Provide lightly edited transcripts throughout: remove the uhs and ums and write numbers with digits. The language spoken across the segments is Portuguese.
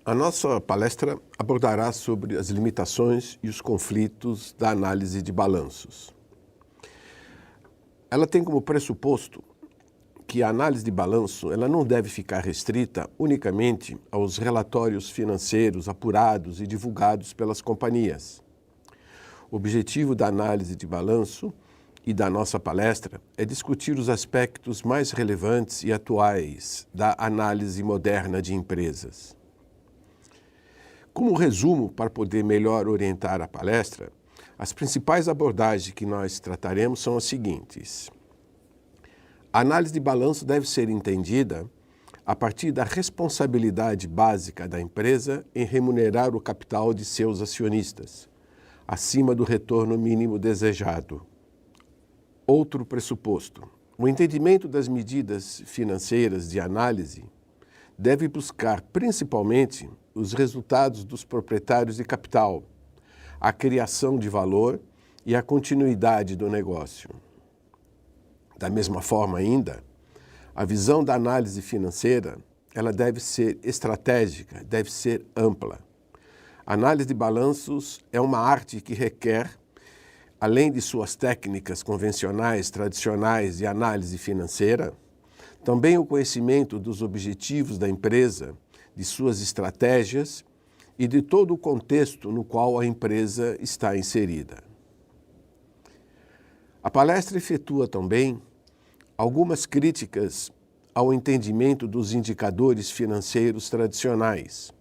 A nossa palestra abordará sobre as limitações e os conflitos da análise de balanços. Ela tem como pressuposto que a análise de balanço ela não deve ficar restrita unicamente aos relatórios financeiros apurados e divulgados pelas companhias. O objetivo da análise de balanço e da nossa palestra é discutir os aspectos mais relevantes e atuais da análise moderna de empresas. Como resumo, para poder melhor orientar a palestra, as principais abordagens que nós trataremos são as seguintes. A análise de balanço deve ser entendida a partir da responsabilidade básica da empresa em remunerar o capital de seus acionistas, acima do retorno mínimo desejado. Outro pressuposto. O entendimento das medidas financeiras de análise deve buscar principalmente os resultados dos proprietários de capital, a criação de valor e a continuidade do negócio. Da mesma forma ainda, a visão da análise financeira ela deve ser estratégica, deve ser ampla. A análise de balanços é uma arte que requer, além de suas técnicas convencionais, tradicionais de análise financeira, também o conhecimento dos objetivos da empresa, de suas estratégias e de todo o contexto no qual a empresa está inserida. A palestra efetua também algumas críticas ao entendimento dos indicadores financeiros tradicionais,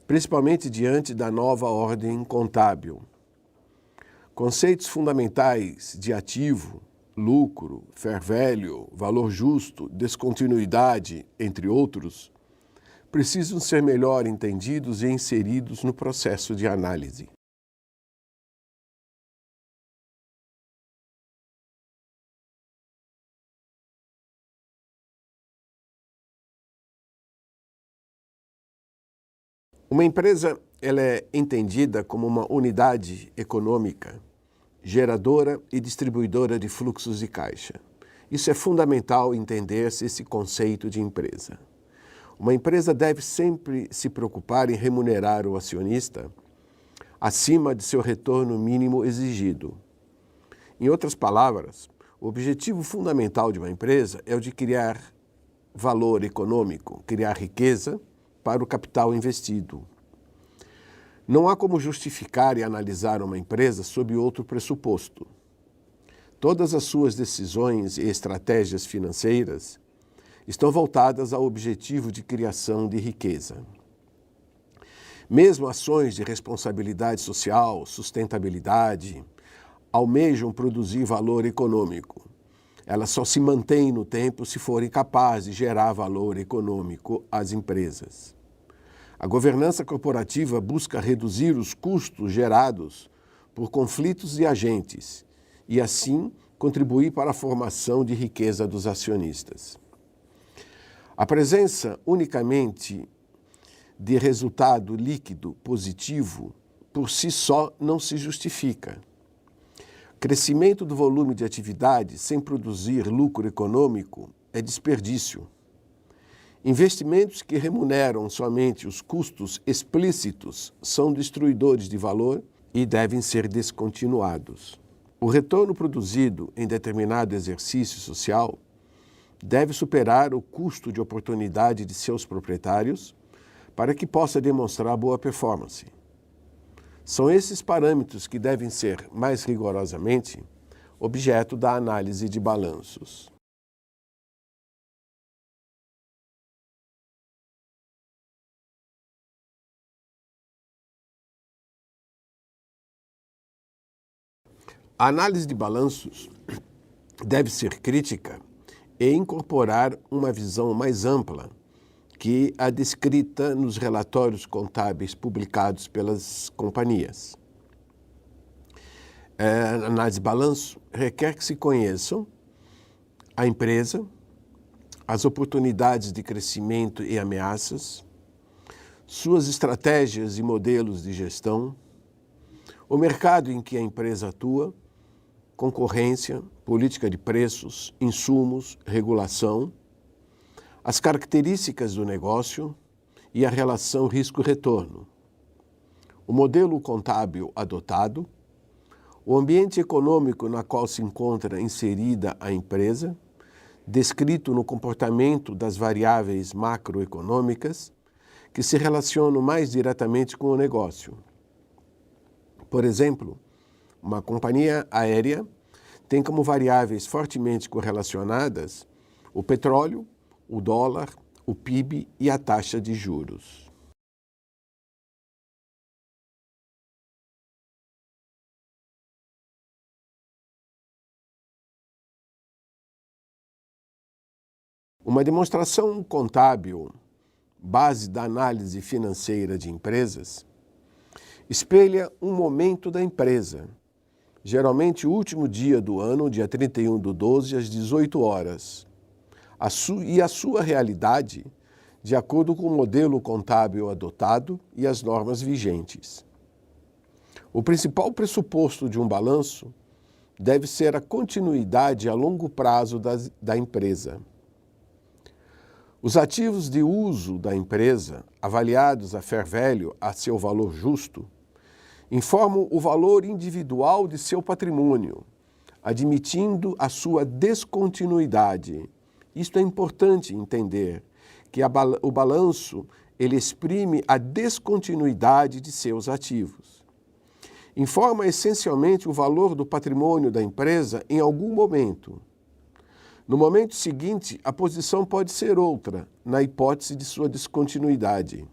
principalmente diante da nova ordem contábil. Conceitos fundamentais de ativo, lucro, fair value, valor justo, descontinuidade, entre outros, precisam ser melhor entendidos e inseridos no processo de análise. Uma empresa ela é entendida como uma unidade econômica, geradora e distribuidora de fluxos de caixa. Isso é fundamental entender-se esse conceito de empresa. Uma empresa deve sempre se preocupar em remunerar o acionista acima de seu retorno mínimo exigido. Em outras palavras, o objetivo fundamental de uma empresa é o de criar valor econômico, criar riqueza para o capital investido. Não há como justificar e analisar uma empresa sob outro pressuposto. Todas as suas decisões e estratégias financeiras estão voltadas ao objetivo de criação de riqueza. Mesmo ações de responsabilidade social, sustentabilidade, almejam produzir valor econômico. Elas só se mantêm no tempo se forem capazes de gerar valor econômico às empresas. A governança corporativa busca reduzir os custos gerados por conflitos de agentes e, assim, contribuir para a formação de riqueza dos acionistas. A presença unicamente de resultado líquido positivo por si só não se justifica. Crescimento do volume de atividade sem produzir lucro econômico é desperdício. Investimentos que remuneram somente os custos explícitos são destruidores de valor e devem ser descontinuados. O retorno produzido em determinado exercício social deve superar o custo de oportunidade de seus proprietários para que possa demonstrar boa performance. São esses parâmetros que devem ser, mais rigorosamente, objeto da análise de balanços. A análise de balanços deve ser crítica e incorporar uma visão mais ampla que a descrita nos relatórios contábeis publicados pelas companhias. A análise de balanço requer que se conheçam a empresa, as oportunidades de crescimento e ameaças, suas estratégias e modelos de gestão, o mercado em que a empresa atua, concorrência, política de preços, insumos, regulação, as características do negócio e a relação risco-retorno, o modelo contábil adotado, o ambiente econômico na qual se encontra inserida a empresa, descrito no comportamento das variáveis macroeconômicas que se relacionam mais diretamente com o negócio. Por exemplo, uma companhia aérea tem como variáveis fortemente correlacionadas o petróleo, o dólar, o PIB e a taxa de juros. Uma demonstração contábil, base da análise financeira de empresas, espelha um momento da empresa, geralmente o último dia do ano, dia 31/12, às 18 horas, e a sua realidade, de acordo com o modelo contábil adotado e as normas vigentes. O principal pressuposto de um balanço deve ser a continuidade a longo prazo da empresa. Os ativos de uso da empresa, avaliados a fair value, a seu valor justo, informam o valor individual de seu patrimônio, admitindo a sua descontinuidade. Isto é importante entender, que o balanço ele exprime a descontinuidade de seus ativos. Informa essencialmente o valor do patrimônio da empresa em algum momento. No momento seguinte, a posição pode ser outra, na hipótese de sua descontinuidade.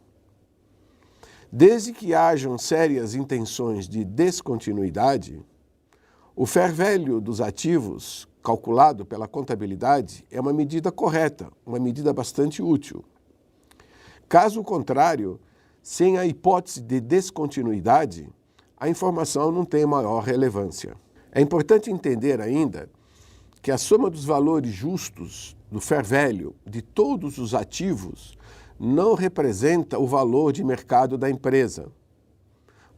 Desde que hajam sérias intenções de descontinuidade, o fair value dos ativos, calculado pela contabilidade, é uma medida correta, uma medida bastante útil. Caso contrário, sem a hipótese de descontinuidade, a informação não tem maior relevância. É importante entender ainda que a soma dos valores justos do fair value de todos os ativos não representa o valor de mercado da empresa,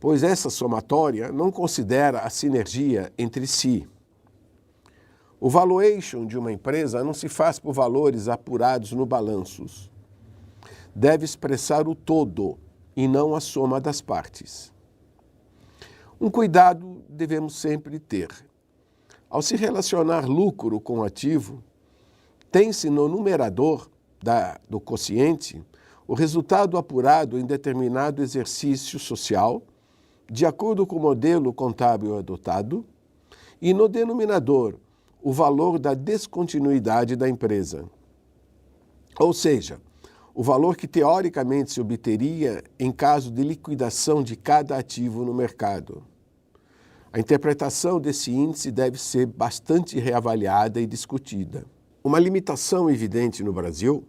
pois essa somatória não considera a sinergia entre si. O valuation de uma empresa não se faz por valores apurados no balanços. Deve expressar o todo e não a soma das partes. Um cuidado devemos sempre ter. Ao se relacionar lucro com ativo, tem-se no numerador do quociente o resultado apurado em determinado exercício social, de acordo com o modelo contábil adotado, e no denominador o valor da descontinuidade da empresa. Ou seja, o valor que teoricamente se obteria em caso de liquidação de cada ativo no mercado. A interpretação desse índice deve ser bastante reavaliada e discutida. Uma limitação evidente no Brasil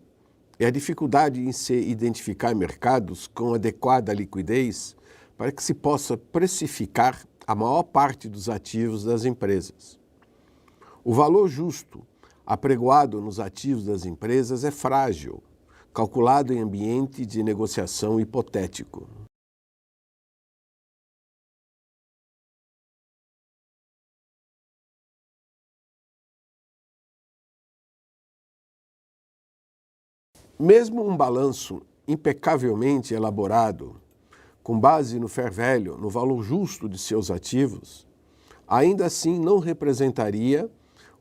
é a dificuldade em se identificar mercados com adequada liquidez para que se possa precificar a maior parte dos ativos das empresas. O valor justo apregoado nos ativos das empresas é frágil, calculado em ambiente de negociação hipotético. Mesmo um balanço impecavelmente elaborado, com base no fair value, no valor justo de seus ativos, ainda assim não representaria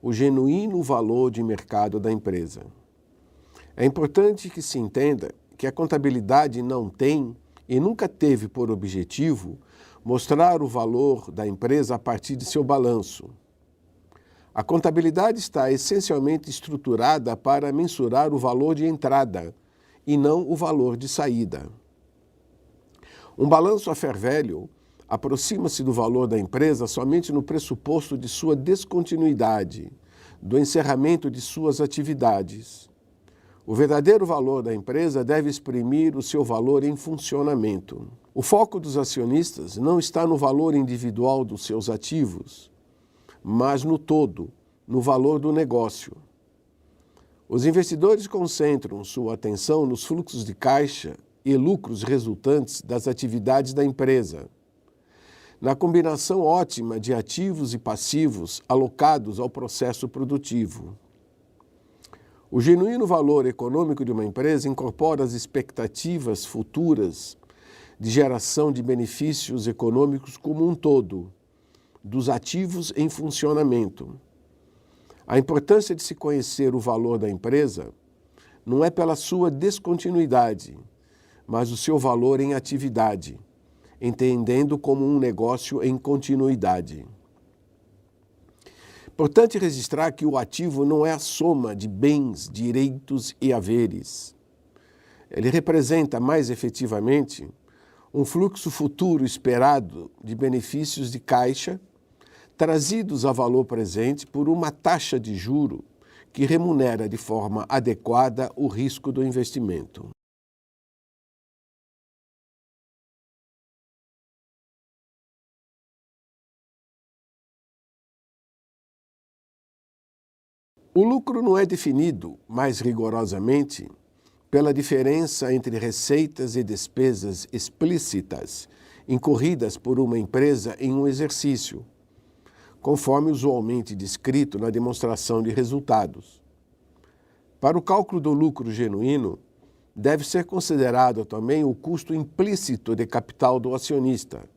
o genuíno valor de mercado da empresa. É importante que se entenda que a contabilidade não tem e nunca teve por objetivo mostrar o valor da empresa a partir de seu balanço. A contabilidade está essencialmente estruturada para mensurar o valor de entrada e não o valor de saída. Um balanço a fair value aproxima-se do valor da empresa somente no pressuposto de sua descontinuidade, do encerramento de suas atividades. O verdadeiro valor da empresa deve exprimir o seu valor em funcionamento. O foco dos acionistas não está no valor individual dos seus ativos, mas no todo, no valor do negócio. Os investidores concentram sua atenção nos fluxos de caixa e lucros resultantes das atividades da empresa, na combinação ótima de ativos e passivos alocados ao processo produtivo. O genuíno valor econômico de uma empresa incorpora as expectativas futuras de geração de benefícios econômicos como um todo, dos ativos em funcionamento. A importância de se conhecer o valor da empresa não é pela sua descontinuidade, mas o seu valor em atividade, entendendo como um negócio em continuidade. Importante registrar que o ativo não é a soma de bens, direitos e haveres. Ele representa, mais efetivamente, um fluxo futuro esperado de benefícios de caixa trazidos a valor presente por uma taxa de juro que remunera de forma adequada o risco do investimento. O lucro não é definido, mais rigorosamente, pela diferença entre receitas e despesas explícitas incorridas por uma empresa em um exercício, conforme usualmente descrito na demonstração de resultados. Para o cálculo do lucro genuíno, deve ser considerado também o custo implícito de capital do acionista,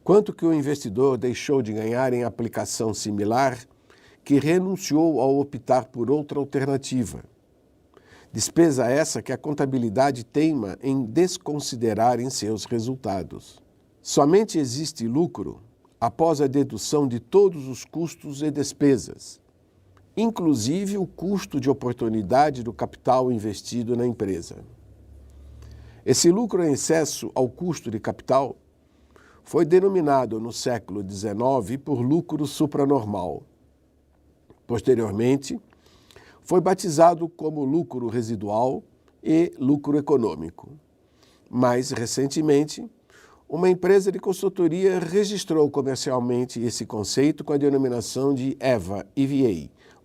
quanto que o investidor deixou de ganhar em aplicação similar que renunciou ao optar por outra alternativa. Despesa essa que a contabilidade teima em desconsiderar em seus resultados. Somente existe lucro após a dedução de todos os custos e despesas, inclusive o custo de oportunidade do capital investido na empresa. Esse lucro em excesso ao custo de capital foi denominado no século XIX por lucro supranormal. Posteriormente, foi batizado como lucro residual e lucro econômico. Mais recentemente, uma empresa de consultoria registrou comercialmente esse conceito com a denominação de EVA,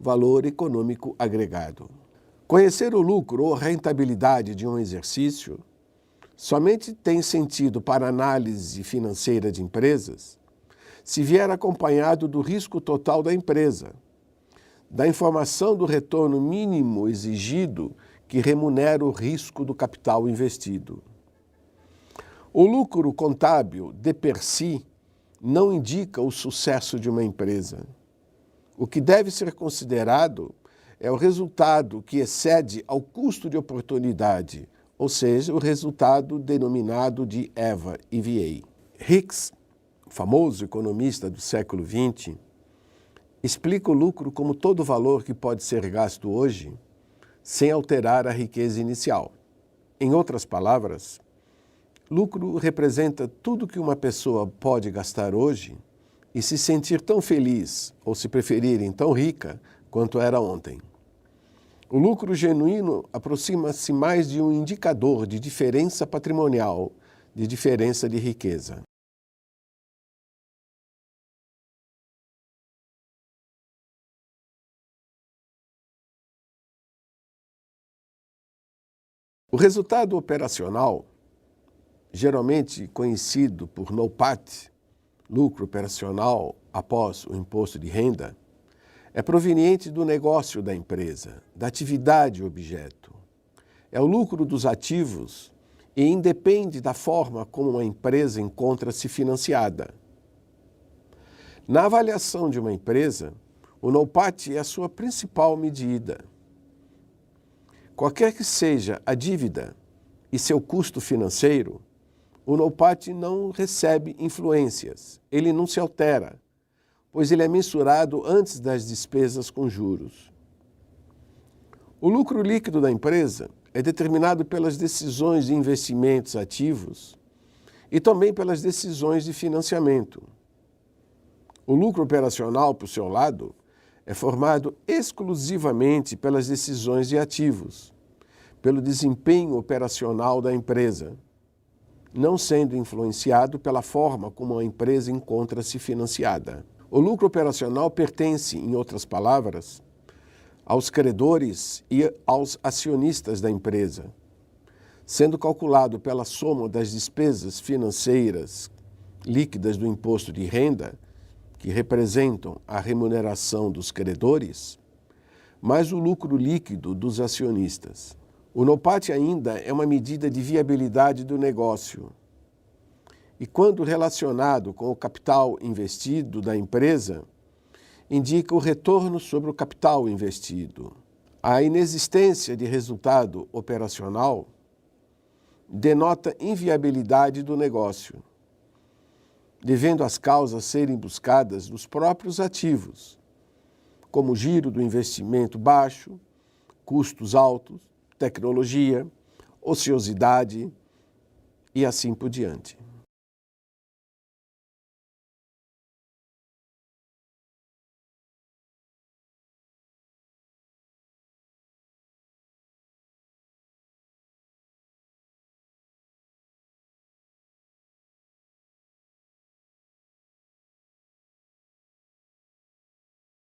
Valor Econômico Agregado. Conhecer o lucro ou rentabilidade de um exercício somente tem sentido para a análise financeira de empresas se vier acompanhado do risco total da empresa, da informação do retorno mínimo exigido que remunera o risco do capital investido. O lucro contábil, de per si, não indica o sucesso de uma empresa. O que deve ser considerado é o resultado que excede ao custo de oportunidade, ou seja, o resultado denominado de EVA. Hicks, famoso economista do século XX, explica o lucro como todo valor que pode ser gasto hoje sem alterar a riqueza inicial. Em outras palavras, lucro representa tudo que uma pessoa pode gastar hoje e se sentir tão feliz, ou se preferirem, tão rica, quanto era ontem. O lucro genuíno aproxima-se mais de um indicador de diferença patrimonial, de diferença de riqueza. O resultado operacional, geralmente conhecido por NOPAT, lucro operacional após o imposto de renda, é proveniente do negócio da empresa, da atividade objeto. É o lucro dos ativos e independe da forma como a empresa encontra-se financiada. Na avaliação de uma empresa, o NOPAT é a sua principal medida. Qualquer que seja a dívida e seu custo financeiro, o NOPAT não recebe influências, ele não se altera, pois ele é mensurado antes das despesas com juros. O lucro líquido da empresa é determinado pelas decisões de investimentos ativos e também pelas decisões de financiamento. O lucro operacional, por seu lado, é formado exclusivamente pelas decisões de ativos, pelo desempenho operacional da empresa, não sendo influenciado pela forma como a empresa encontra-se financiada. O lucro operacional pertence, em outras palavras, aos credores e aos acionistas da empresa, sendo calculado pela soma das despesas financeiras líquidas do imposto de renda, que representam a remuneração dos credores, mais o lucro líquido dos acionistas. O NOPAT ainda é uma medida de viabilidade do negócio. E quando relacionado com o capital investido da empresa, indica o retorno sobre o capital investido. A inexistência de resultado operacional denota inviabilidade do negócio, devendo as causas serem buscadas nos próprios ativos, como o giro do investimento baixo, custos altos, tecnologia, ociosidade e assim por diante.